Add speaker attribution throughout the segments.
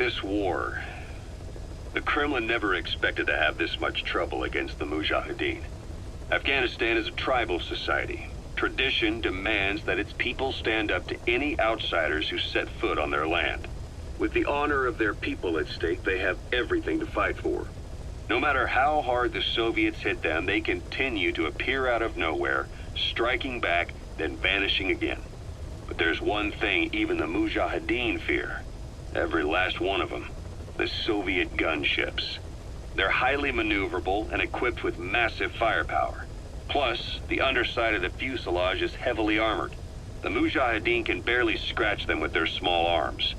Speaker 1: This war, the Kremlin never expected to have this much trouble against the Mujahideen. Afghanistan is a tribal society. Tradition demands that its people stand up to any outsiders who set foot on their land. With the honor of their people at stake, they have everything to fight for. No matter how hard the Soviets hit them, they continue to appear out of nowhere, striking back, then vanishing again. But there's one thing even the Mujahideen fear. Every last one of them. The Soviet gunships. They're highly maneuverable and equipped with massive firepower. Plus, the underside of the fuselage is heavily armored. The Mujahideen can barely scratch them with their small arms.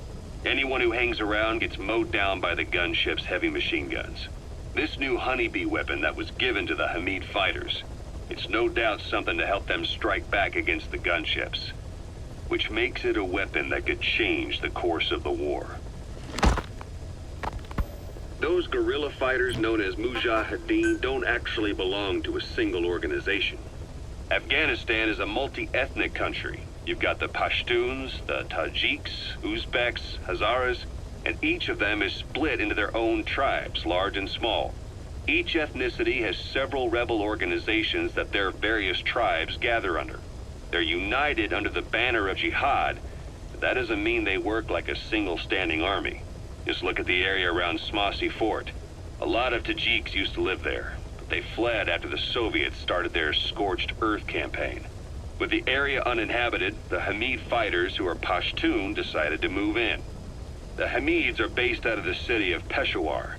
Speaker 1: Anyone who hangs around gets mowed down by the gunship's heavy machine guns. This new honeybee weapon that was given to the Hamid fighters, it's no doubt something to help them strike back against the gunships, which makes it a weapon that could change the course of the war. Those guerrilla fighters known as Mujahideen don't actually belong to a single organization. Afghanistan is a multi-ethnic country. You've got the Pashtuns, the Tajiks, Uzbeks, Hazaras, and each of them is split into their own tribes, large and small. Each ethnicity has several rebel organizations that their various tribes gather under. They're united under the banner of jihad, but that doesn't mean they work like a single standing army. Just look at the area around Smasi Fort. A lot of Tajiks used to live there, but they fled after the Soviets started their Scorched Earth campaign. With the area uninhabited, the Hamid fighters, who are Pashtun, decided to move in. The Hamids are based out of the city of Peshawar.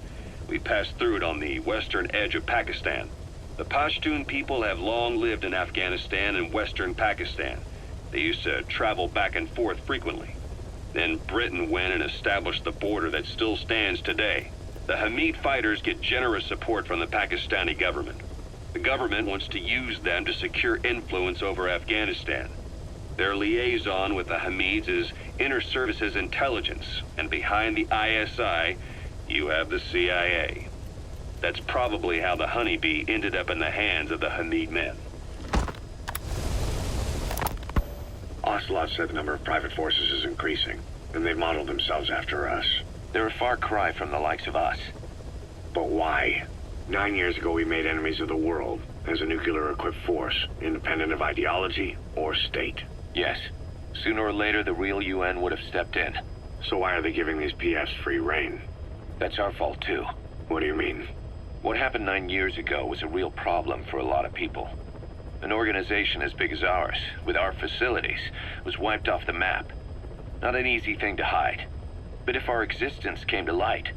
Speaker 1: We passed through it on the western edge of Pakistan. The Pashtun people have long lived in Afghanistan and western Pakistan. They used to travel back and forth frequently. Then Britain went and established the border that still stands today. The Hamid fighters get generous support from the Pakistani government. The government wants to use them to secure influence over Afghanistan. Their liaison with the Hamids is Inter-Services Intelligence, and behind the ISI, you have the CIA. That's probably how the honeybee ended up in the hands of the Hamid men.
Speaker 2: Ocelot said the number of private forces is increasing, and they've modeled themselves after us.
Speaker 3: They're a far cry from the likes of us.
Speaker 2: But why? 9 years ago we made enemies of the world as a nuclear-equipped force, independent of ideology or state.
Speaker 3: Yes. Sooner or later, the real UN would have stepped in.
Speaker 2: So why are they giving these PFs free rein?
Speaker 3: That's our fault, too.
Speaker 2: What do you mean?
Speaker 3: What happened 9 years ago was a real problem for a lot of people. An organization as big as ours, with our facilities, was wiped off the map. Not an easy thing to hide. But if our existence came to light,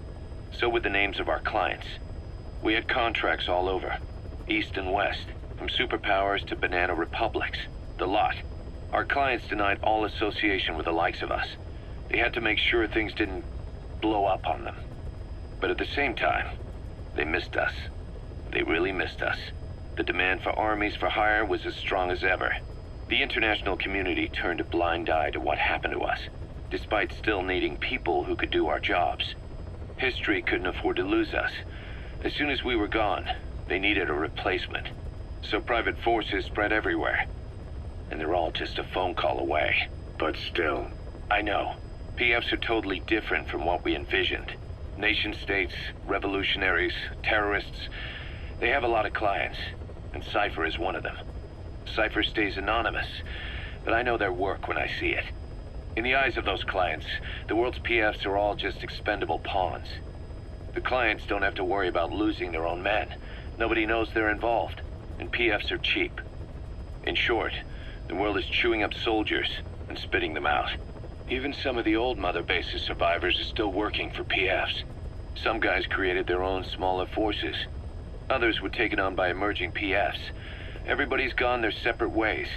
Speaker 3: so would the names of our clients. We had contracts all over, east and west, from superpowers to banana republics, the lot. Our clients denied all association with the likes of us. They had to make sure things didn't blow up on them. But at the same time, they missed us. They really missed us. The demand for armies for hire was as strong as ever. The international community turned a blind eye to what happened to us, despite still needing people who could do our jobs. History couldn't afford to lose us. As soon as we were gone, they needed a replacement. So private forces spread everywhere. And they're all just a phone call away.
Speaker 2: But still.
Speaker 3: I know. PFs are totally different from what we envisioned. Nation-states, revolutionaries, terrorists. They have a lot of clients, and Cypher is one of them. Cypher stays anonymous, but I know their work when I see it. In the eyes of those clients, the world's PFs are all just expendable pawns. The clients don't have to worry about losing their own men. Nobody knows they're involved, and PFs are cheap. In short, the world is chewing up soldiers and spitting them out. Even some of the old Mother Base's survivors are still working for PFs. Some guys created their own smaller forces. Others were taken on by emerging PFs. Everybody's gone their separate ways.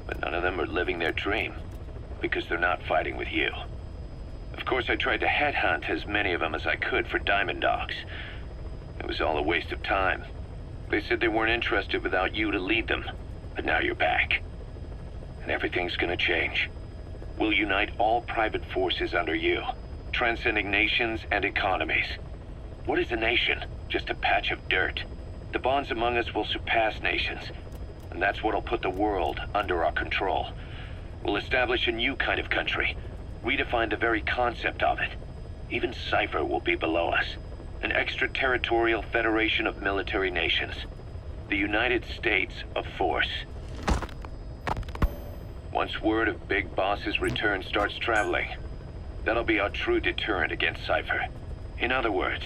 Speaker 3: But none of them are living their dream, because they're not fighting with you. Of course, I tried to headhunt as many of them as I could for Diamond Dogs. It was all a waste of time. They said they weren't interested without you to lead them, but now you're back. And everything's gonna change. We'll unite all private forces under you, transcending nations and economies. What is a nation? Just a patch of dirt. The bonds among us will surpass nations, and that's what'll put the world under our control. We'll establish a new kind of country, redefine the very concept of it. even Cypher will be below us. An extraterritorial federation of military nations. The United States of Force. Once word of Big Boss's return starts traveling, that'll be our true deterrent against Cypher. In other words,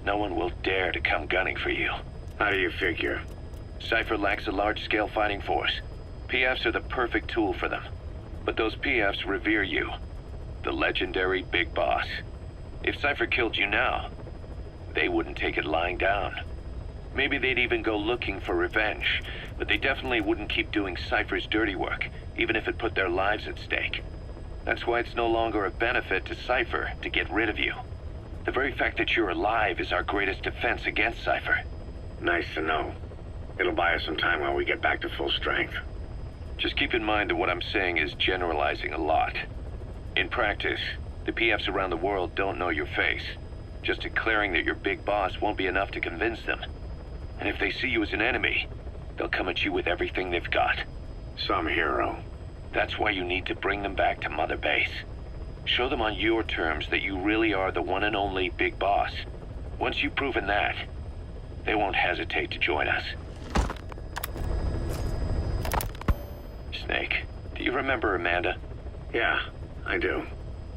Speaker 3: no one will dare to come gunning for you.
Speaker 2: How do you figure?
Speaker 3: Cypher lacks a large-scale fighting force. PFs are the perfect tool for them. But those PFs revere you. The legendary Big Boss. If Cypher killed you now, they wouldn't take it lying down. Maybe they'd even go looking for revenge, but they definitely wouldn't keep doing Cypher's dirty work, even if it put their lives at stake. That's why it's no longer a benefit to Cypher to get rid of you. The very fact that you're alive is our greatest defense against Cypher.
Speaker 2: Nice to know. It'll buy us some time while we get back to full strength.
Speaker 3: Just keep in mind that what I'm saying is generalizing a lot. In practice, the PFs around the world don't know your face. Just declaring that you're Big Boss won't be enough to convince them. And if they see you as an enemy, they'll come at you with everything they've got.
Speaker 2: Some hero.
Speaker 3: That's why you need to bring them back to Mother Base. Show them on your terms that you really are the one and only Big Boss. Once you've proven that, they won't hesitate to join us. Snake, do you remember Amanda?
Speaker 2: Yeah, I do.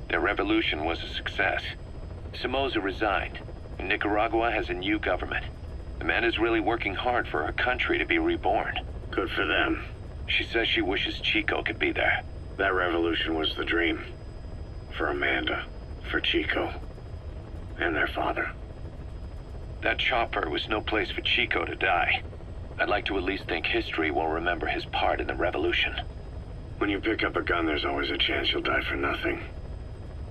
Speaker 3: Their revolution was a success. Somoza resigned, and Nicaragua has a new government. Amanda's really working hard for her country to be reborn.
Speaker 2: Good for them.
Speaker 3: She says she wishes Chico could be there.
Speaker 2: That revolution was the dream. For Amanda, for Chico, and their father.
Speaker 3: That chopper was no place for Chico to die. I'd like to at least think history will remember his part in the revolution.
Speaker 2: When you pick up a gun, there's always a chance you'll die for nothing.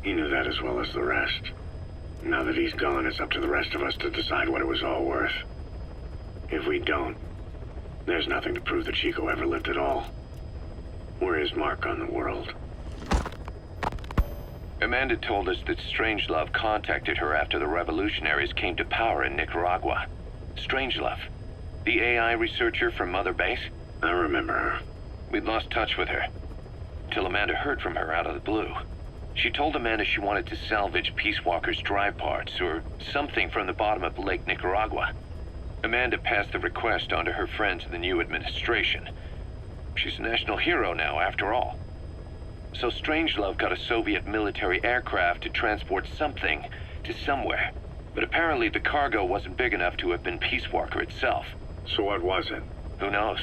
Speaker 2: He knew that as well as the rest. Now that he's gone, it's up to the rest of us to decide what it was all worth. If we don't, there's nothing to prove that Chico ever lived at all. We're his mark on the world.
Speaker 3: Amanda told us that Strangelove contacted her after the revolutionaries came to power in Nicaragua. Strangelove, the AI researcher from Mother Base?
Speaker 2: I remember her.
Speaker 3: We'd lost touch with her, till Amanda heard from her out of the blue. She told Amanda she wanted to salvage Peace Walker's drive parts, or something from the bottom of Lake Nicaragua. Amanda passed the request on to her friends in the new administration. She's a national hero now, after all. So Strangelove got a Soviet military aircraft to transport something to somewhere. But apparently the cargo wasn't big enough to have been Peace Walker itself.
Speaker 2: So what was it?
Speaker 3: Who knows?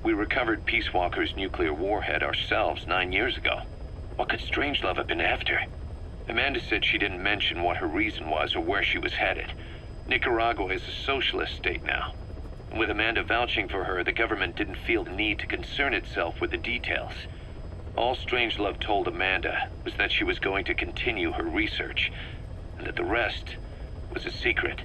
Speaker 3: We recovered Peace Walker's nuclear warhead ourselves 9 years ago. What could Strangelove have been after? Amanda said she didn't mention what her reason was or where she was headed. Nicaragua is a socialist state now. With Amanda vouching for her, the government didn't feel the need to concern itself with the details. All Strangelove told Amanda was that she was going to continue her research, and that the rest was a secret.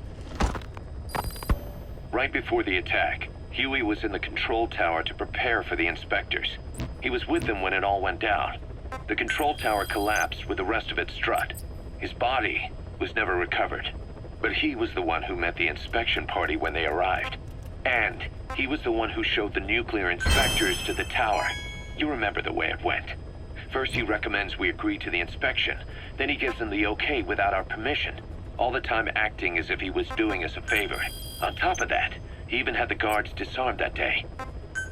Speaker 3: Right before the attack, Huey was in the control tower to prepare for the inspectors. He was with them when it all went down. The control tower collapsed with the rest of it struck. His body was never recovered. But he was the one who met the inspection party when they arrived. And he was the one who showed the nuclear inspectors to the tower. You remember the way it went. First he recommends we agree to the inspection. Then he gives them the okay without our permission. All the time acting as if he was doing us a favor. On top of that, he even had the guards disarmed that day.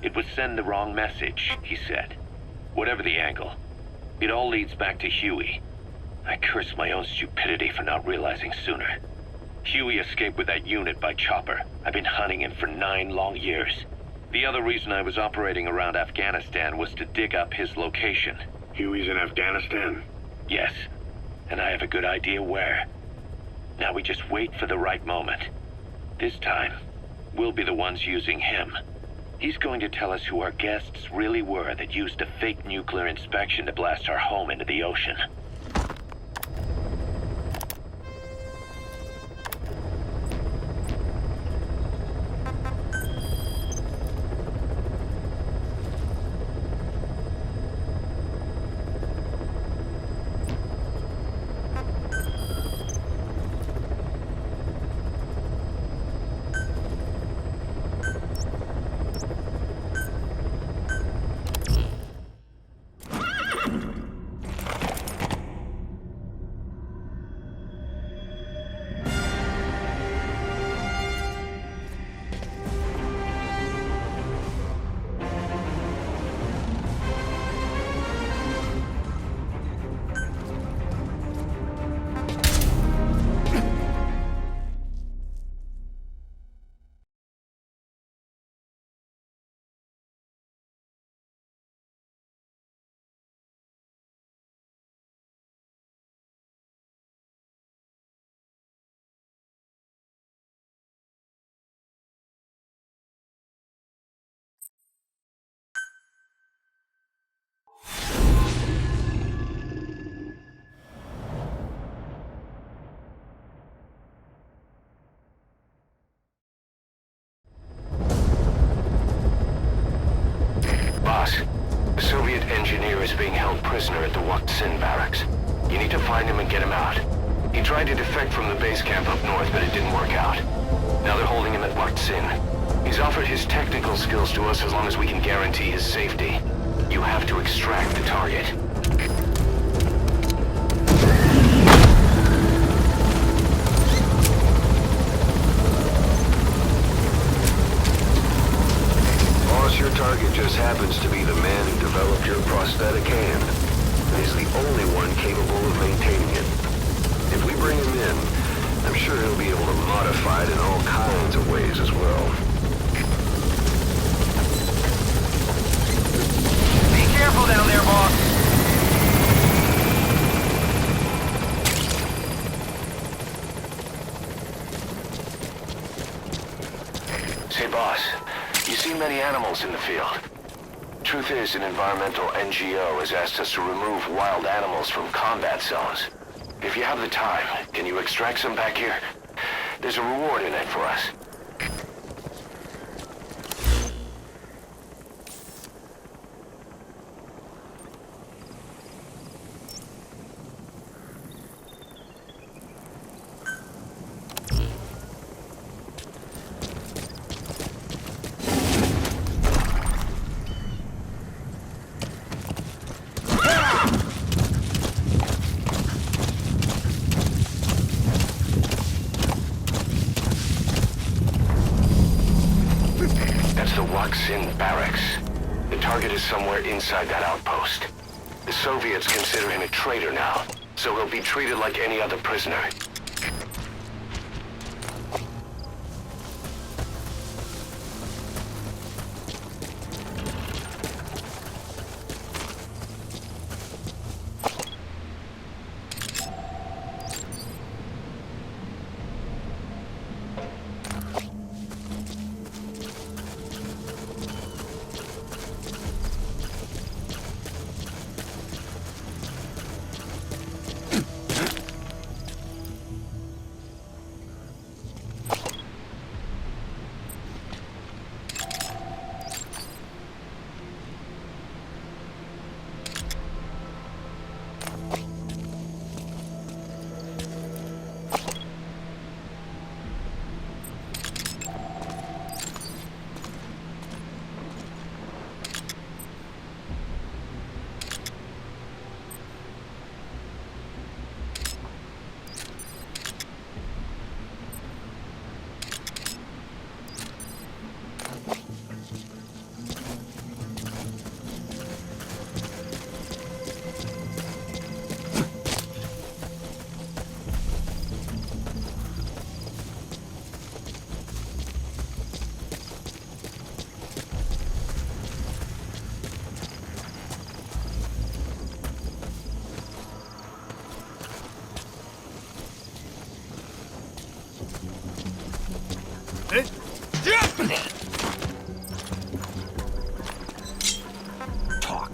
Speaker 3: It would send the wrong message, he said. Whatever the angle, it all leads back to Huey. I curse my own stupidity for not realizing sooner. Huey escaped with that unit by chopper. I've been hunting him for 9 long years. The other reason I was operating around Afghanistan was to dig up his location.
Speaker 2: Huey's in Afghanistan?
Speaker 3: Yes, and I have a good idea where. Now we just wait for the right moment. This time, we'll be the ones using him. He's going to tell us who our guests really were that used a fake nuclear inspection to blast our home into the ocean. prisoner at the Waksin barracks. You need to find him and get him out. He tried to defect from the base camp up north, but it didn't work out. Now they're holding him at Waksin. He's offered his technical skills to us as long as we can guarantee his safety. You have to extract the target.
Speaker 4: Boss, your target just happens to be the man who developed your prosthetic hand. And he's the only one capable of maintaining it. If we bring him in, I'm sure he'll be able to modify it in all kinds of ways as well.
Speaker 3: Be careful down there, boss! Say, boss, you see many animals in the field. Truth is, an environmental NGO has asked us to remove wild animals from combat zones. If you have the time, can you extract some back here? There's a reward in it for us. Waksin barracks. The target is somewhere inside that outpost. The Soviets consider him a traitor now, so he'll be treated like any other prisoner.
Speaker 5: Talk.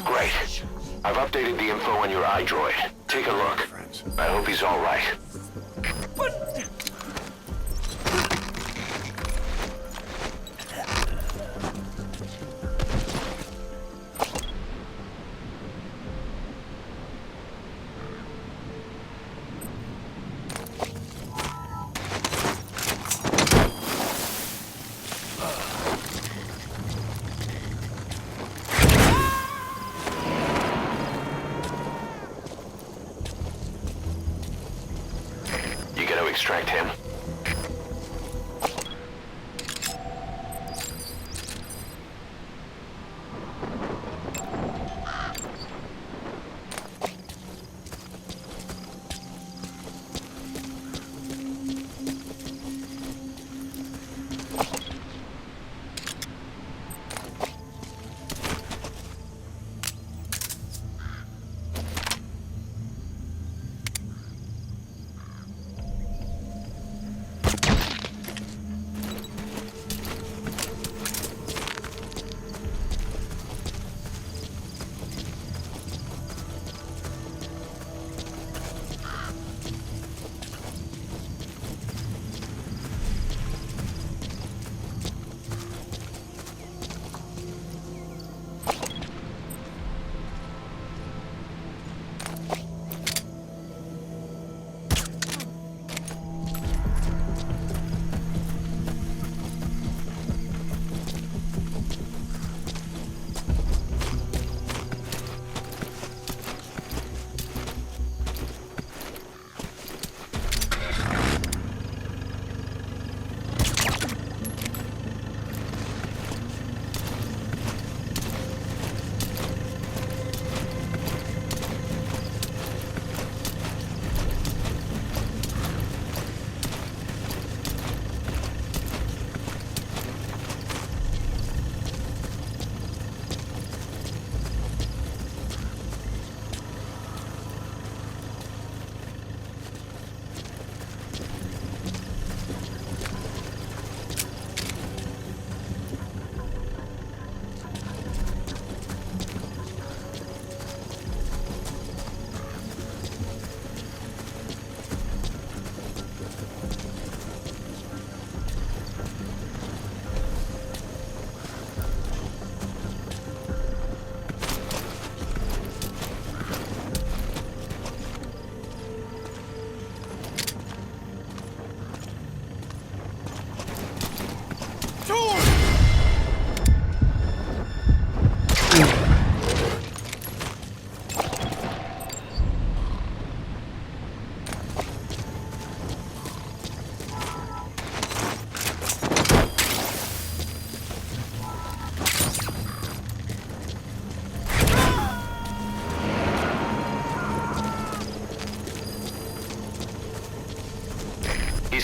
Speaker 3: Great. I've updated the info on your iDroid. Take a look. I hope he's all right. You gonna extract him?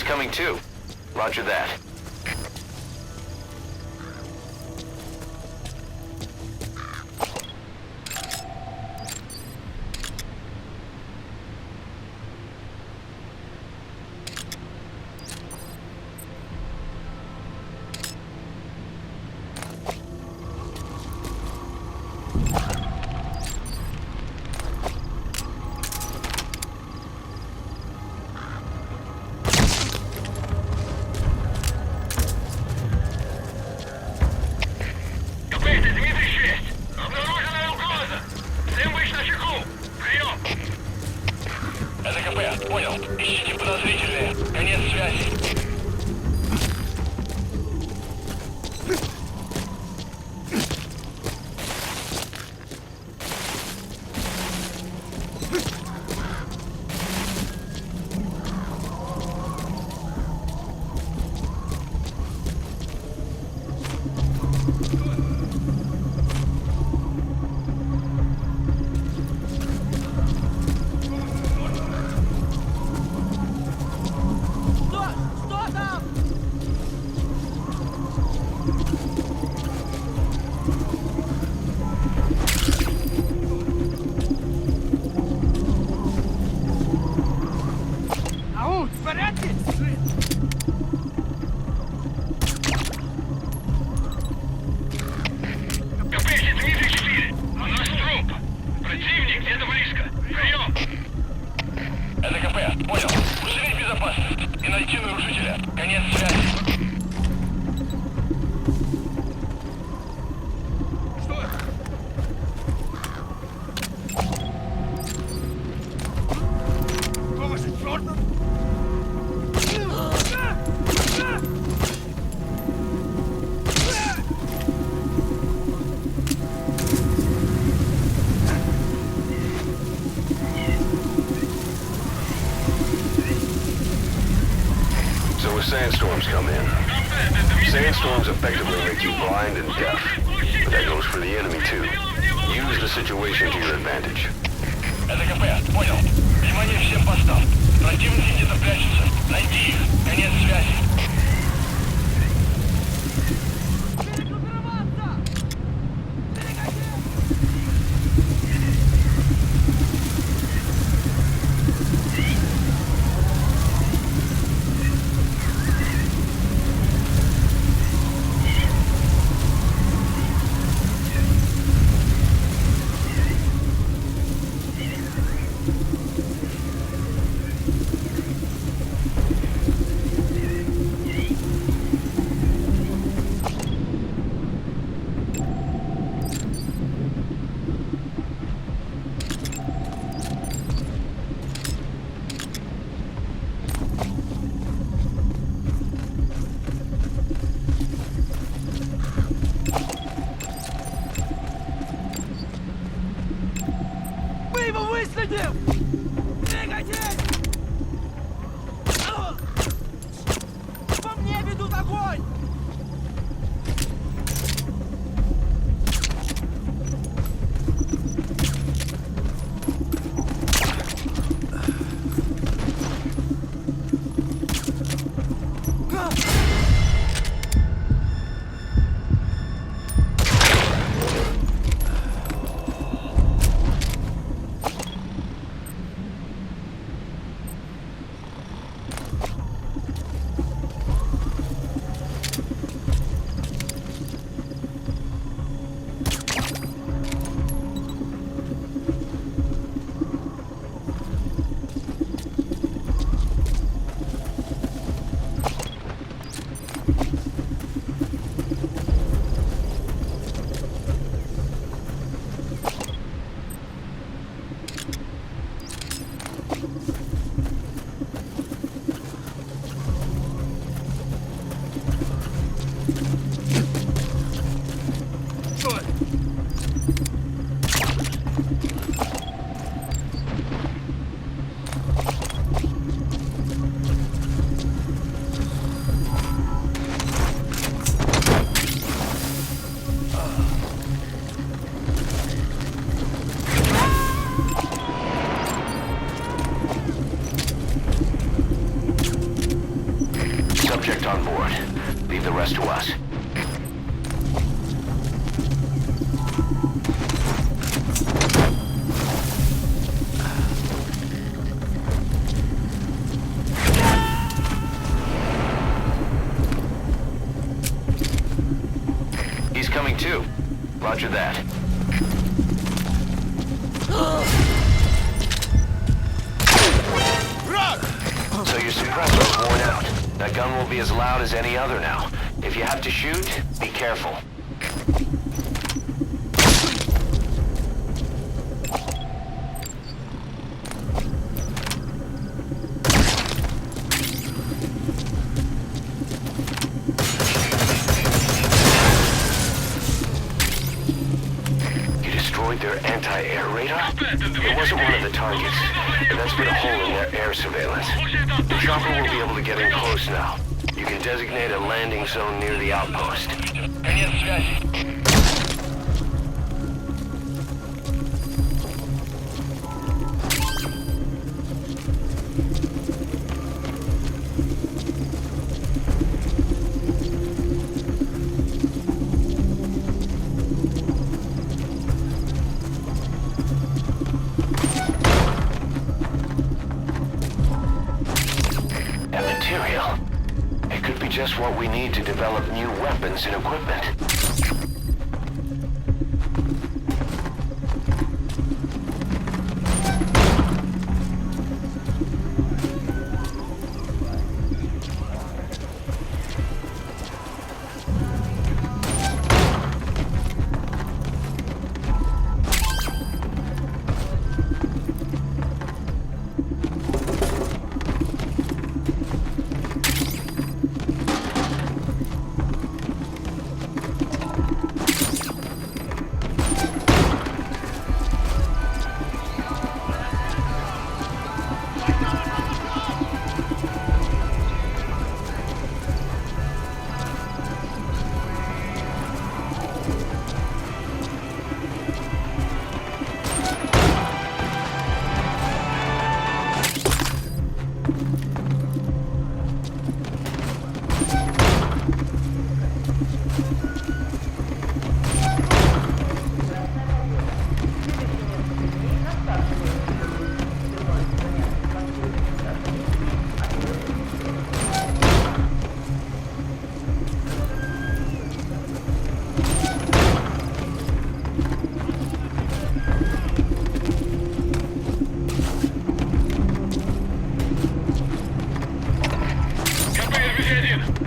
Speaker 3: He's coming too. Roger that.
Speaker 5: Понял. Ищите подозрительные. Конец связи.
Speaker 4: Sandstorms come in. Sandstorms effectively make you blind and deaf, but that goes for the enemy too. Use the situation to your advantage.
Speaker 5: Это КП, понял. Внимание всем постам. Противники где-то прячутся. Найди их. Конец связи.
Speaker 4: subject on board. Leave the rest to us. He's coming too. Roger that. So your suppressor's worn out. That gun will be as loud as any other now. If you have to shoot, be careful. You destroyed their anti-air radar? It wasn't one of the targets, but that's been a hole in their air surveillance. The chopper will be able to get in close now. You can designate a landing zone near the outpost.
Speaker 5: Конец связи.
Speaker 4: That material. It could be just what we need to develop new weapons and equipment.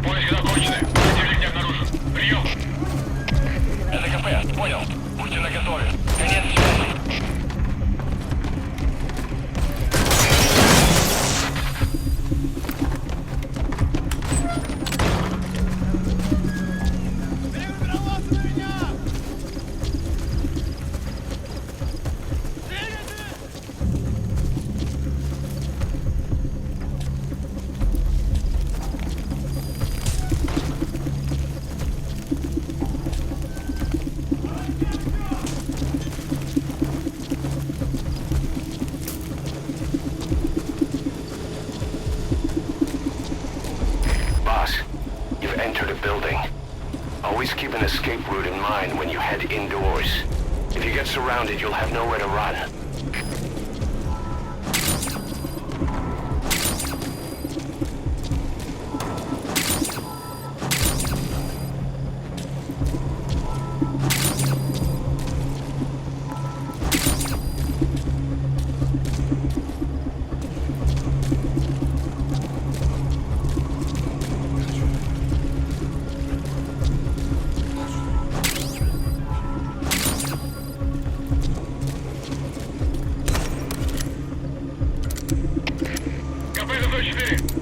Speaker 5: Поиски закончены. Противник не обнаружен. Прием. Это КП. Понял. Будьте наготове. Конец связи.
Speaker 4: You've entered a building. Always keep an escape route in mind when you head indoors. If you get surrounded, you'll have nowhere to run.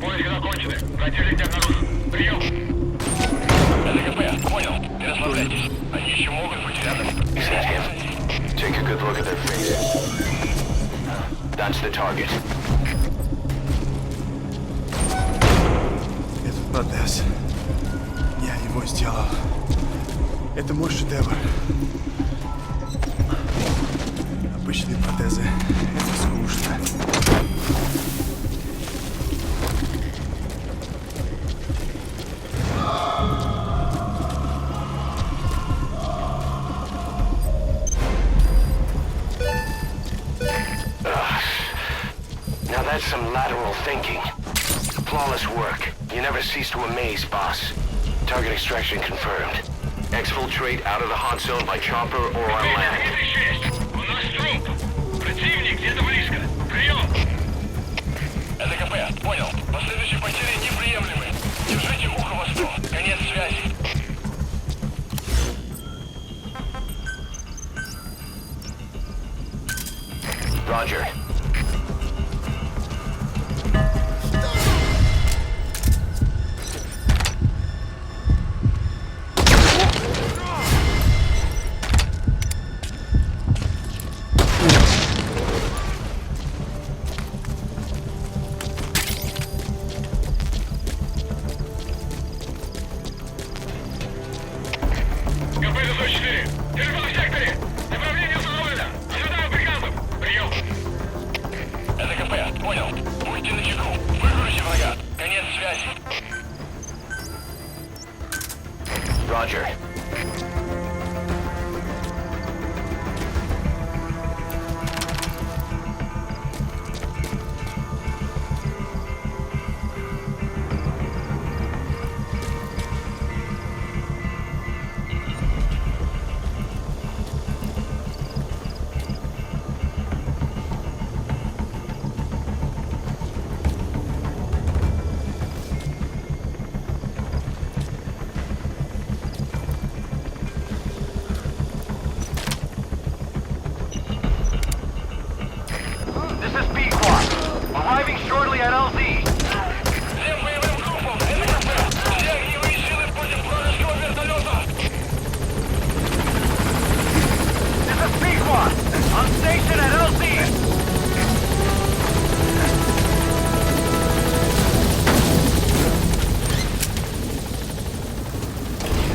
Speaker 5: Поиски закончены. Противник не обнаружен. Прием. Это КП. Понял. Не расслабляйтесь. Они еще могут быть рядом.
Speaker 4: Is that him? Take a good look at their faces. That's the target.
Speaker 6: Этот протез. Я его сделал. Это мой шедевр. Обычные протезы. Это скучно.
Speaker 4: Flawless work. You never cease to amaze, boss. Target extraction confirmed. Exfiltrate out of the hot zone by chopper or on land.
Speaker 5: 36. У нас труп. Противник где-то близко. Прием. Это КП. Понял. Последующие потери неприемлемы. Держите ухо восток. Конец связи.
Speaker 4: Roger.
Speaker 5: КП 104. Держал в секторе. Направление установлено. Ожидаю приказов. Прием. Это КП. Понял. Будьте начеку. Выгрузите врага. Конец связи.
Speaker 4: Roger.
Speaker 7: This is Pequot. Arriving shortly at LZ.
Speaker 5: Всем боевым группам. Это КП. Все огневые силы против вражеского вертолета.
Speaker 7: This is Pequot. On station at LZ.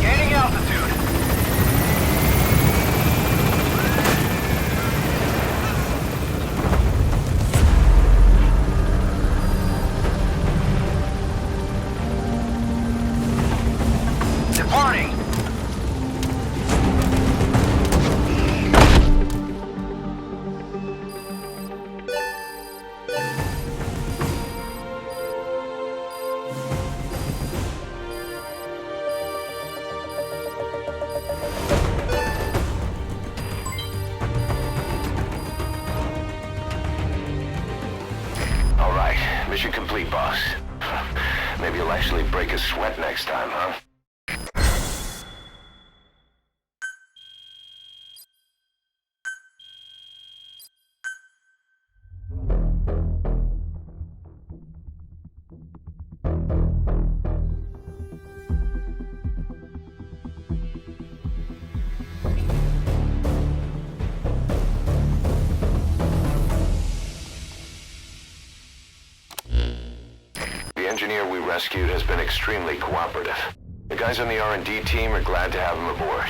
Speaker 7: Gaining altitude. Departing.
Speaker 4: All right. Mission complete, boss. Maybe you'll actually break a sweat next time, huh? The engineer we rescued has been extremely cooperative. The guys on the R&D team are glad to have him aboard.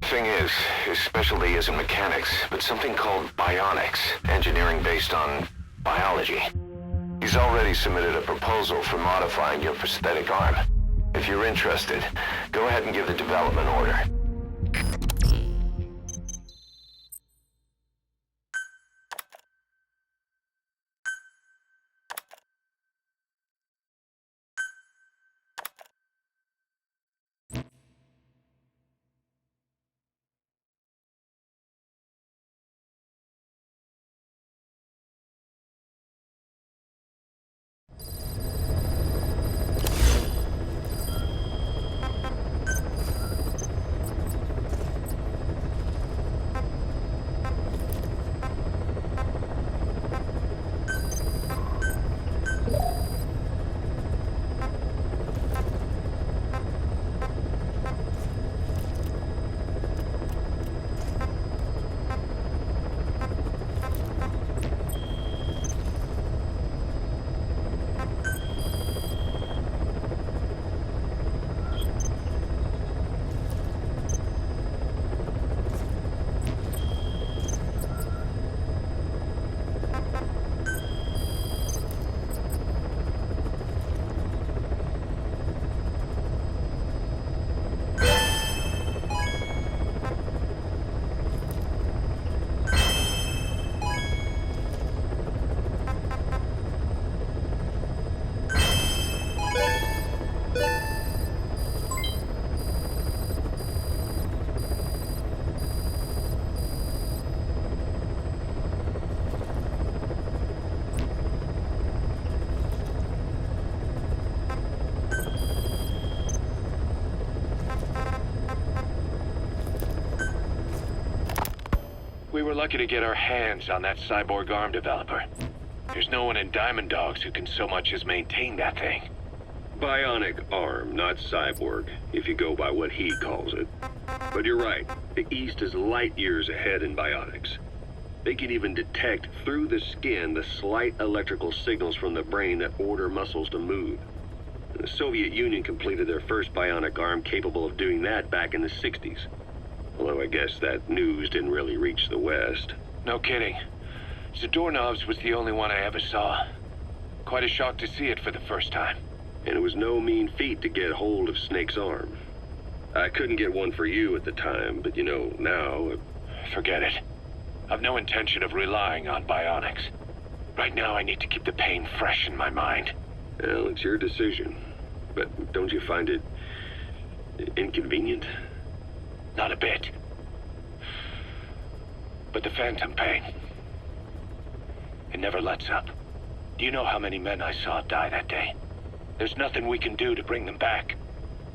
Speaker 4: Thing is, his specialty isn't mechanics, but something called bionics, engineering based on biology. He's already submitted a proposal for modifying your prosthetic arm. If you're interested, go ahead and give the development order.
Speaker 3: were lucky to get our hands on that cyborg arm developer. There's no one in Diamond Dogs who can so much as maintain that thing.
Speaker 1: Bionic arm, not cyborg, if you go by what he calls it. But you're right, the East is light years ahead in bionics. They can even detect through the skin the slight electrical signals from the brain that order muscles to move. The Soviet Union completed their first bionic arm capable of doing that back in the 60s. Although I guess that news didn't really reach the West.
Speaker 3: No kidding. Zadorov's was the only one I ever saw. Quite a shock to see it for the first time.
Speaker 1: And it was no mean feat to get hold of Snake's arm. I couldn't get one for you at the time, but you know, now...
Speaker 3: Forget it. I've no intention of relying on bionics. Right now I need to keep the pain fresh in my mind.
Speaker 1: Well, it's your decision. But don't you find it... inconvenient?
Speaker 3: Not a bit. But the phantom pain... it never lets up. Do you know how many men I saw die that day? There's nothing we can do to bring them back.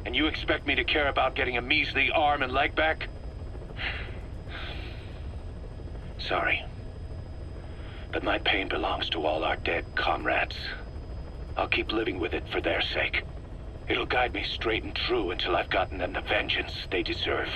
Speaker 3: And you expect me to care about getting a measly arm and leg back? Sorry. But my pain belongs to all our dead comrades. I'll keep living with it for their sake. It'll guide me straight and true until I've gotten them the vengeance they deserve.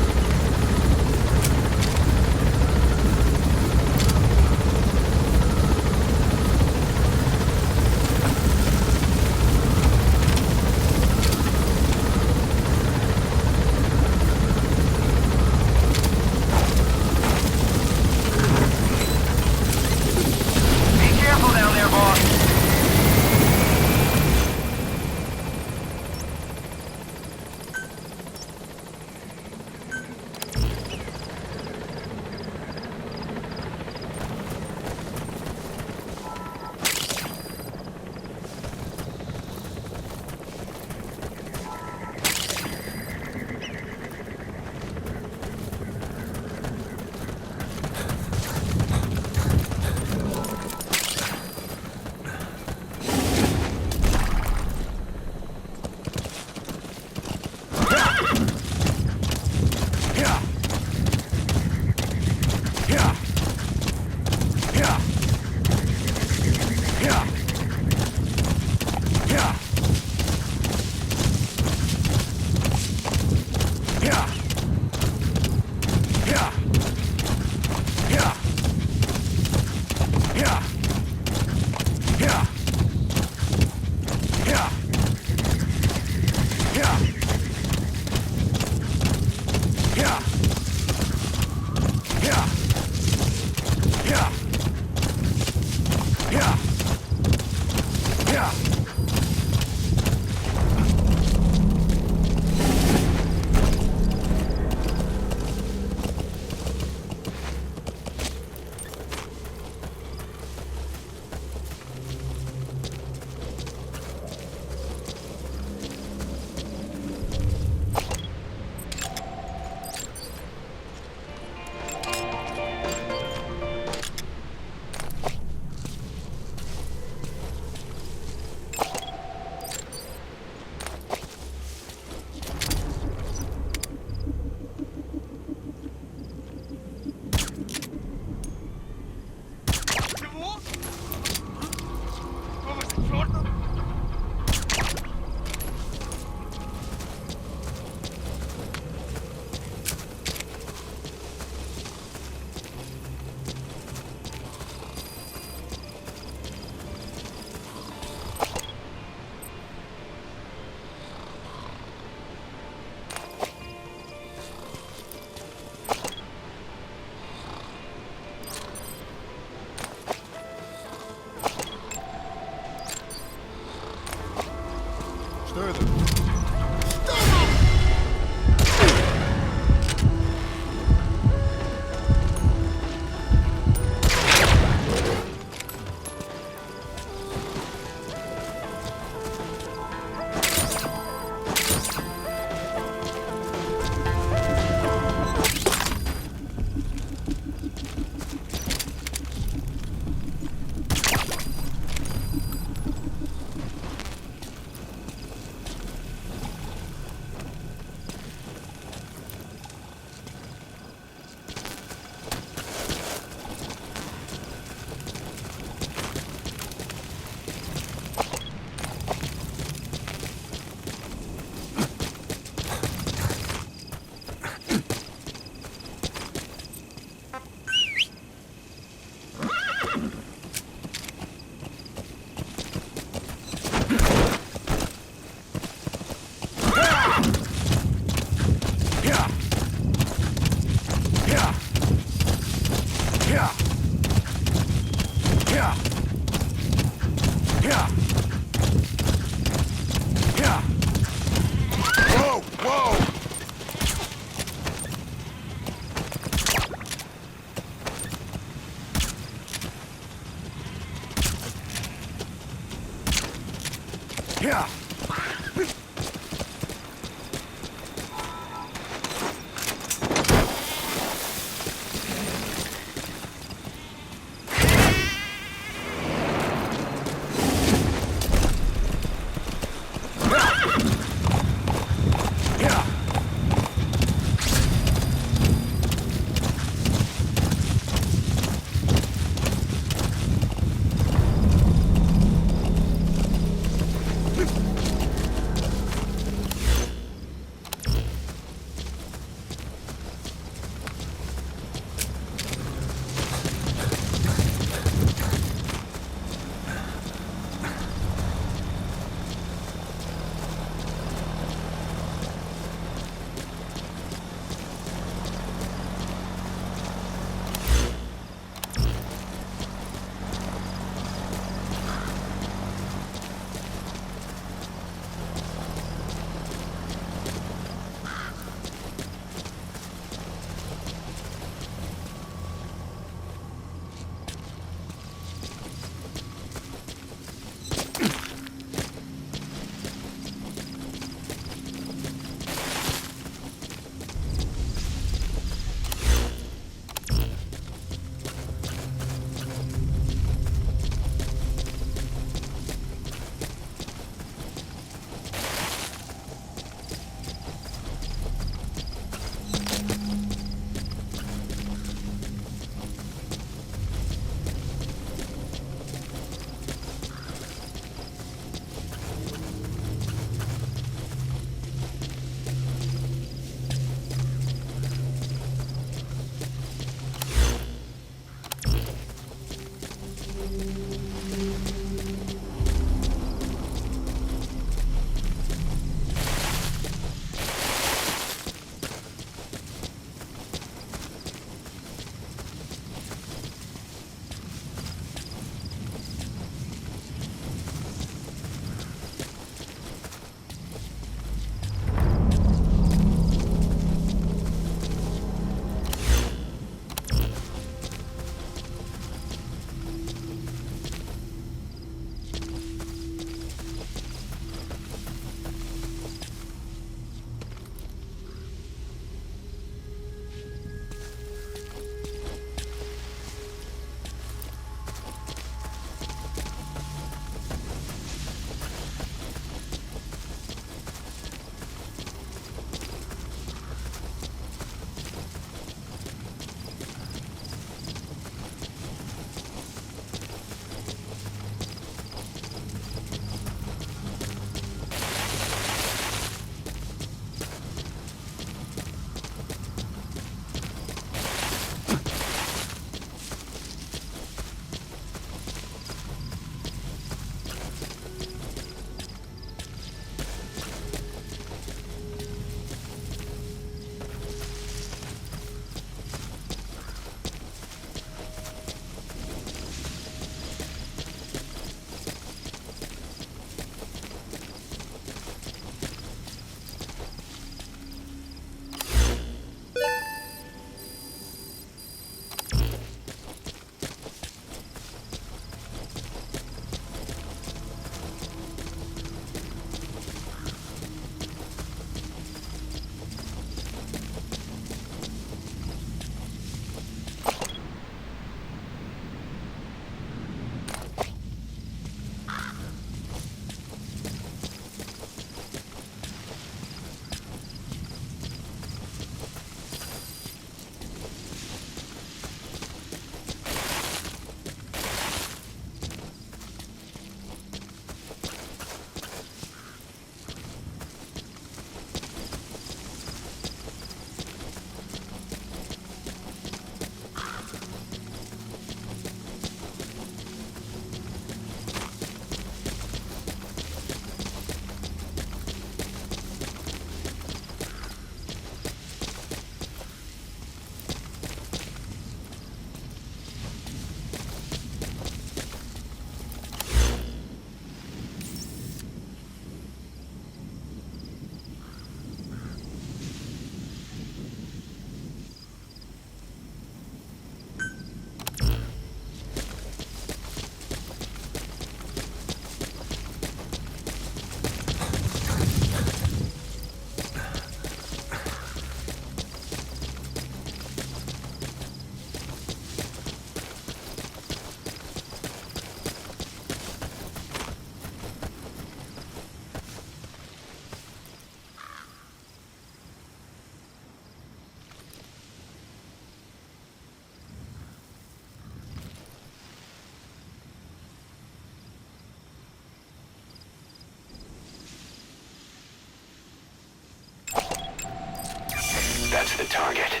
Speaker 4: the target.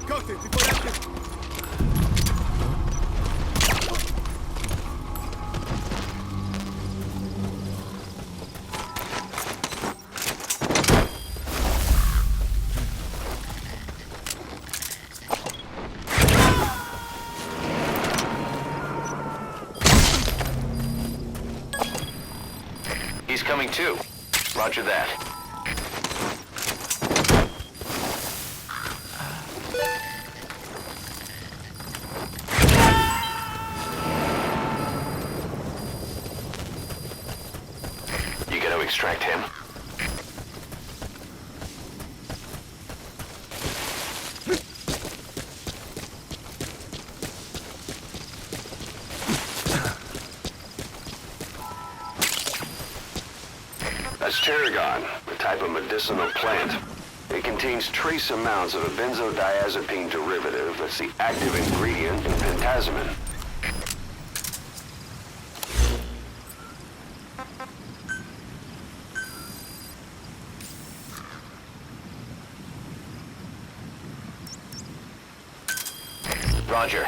Speaker 6: Как ты? Ты в порядке?
Speaker 4: He's coming too. Roger that. You gotta extract him. That's tarragon, a type of medicinal plant. It contains trace amounts of a benzodiazepine derivative that's the active ingredient in pentazimine. Roger.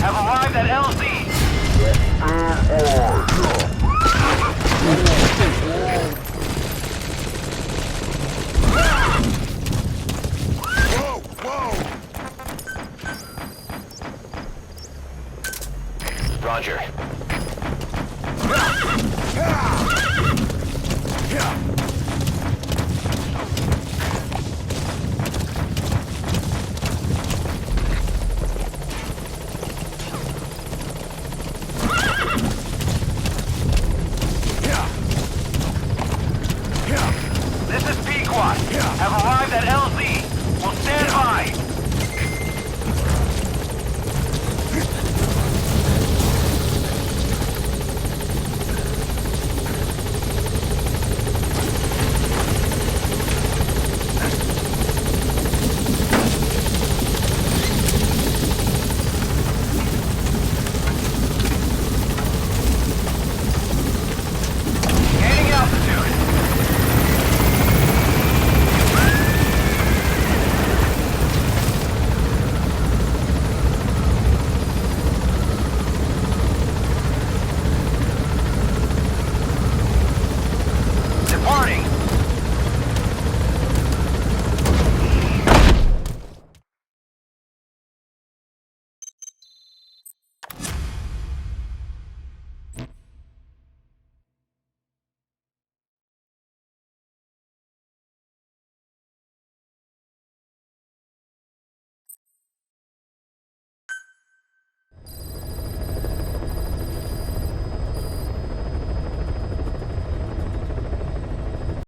Speaker 7: Have arrived at LZ.
Speaker 4: Roger.
Speaker 6: Yeah.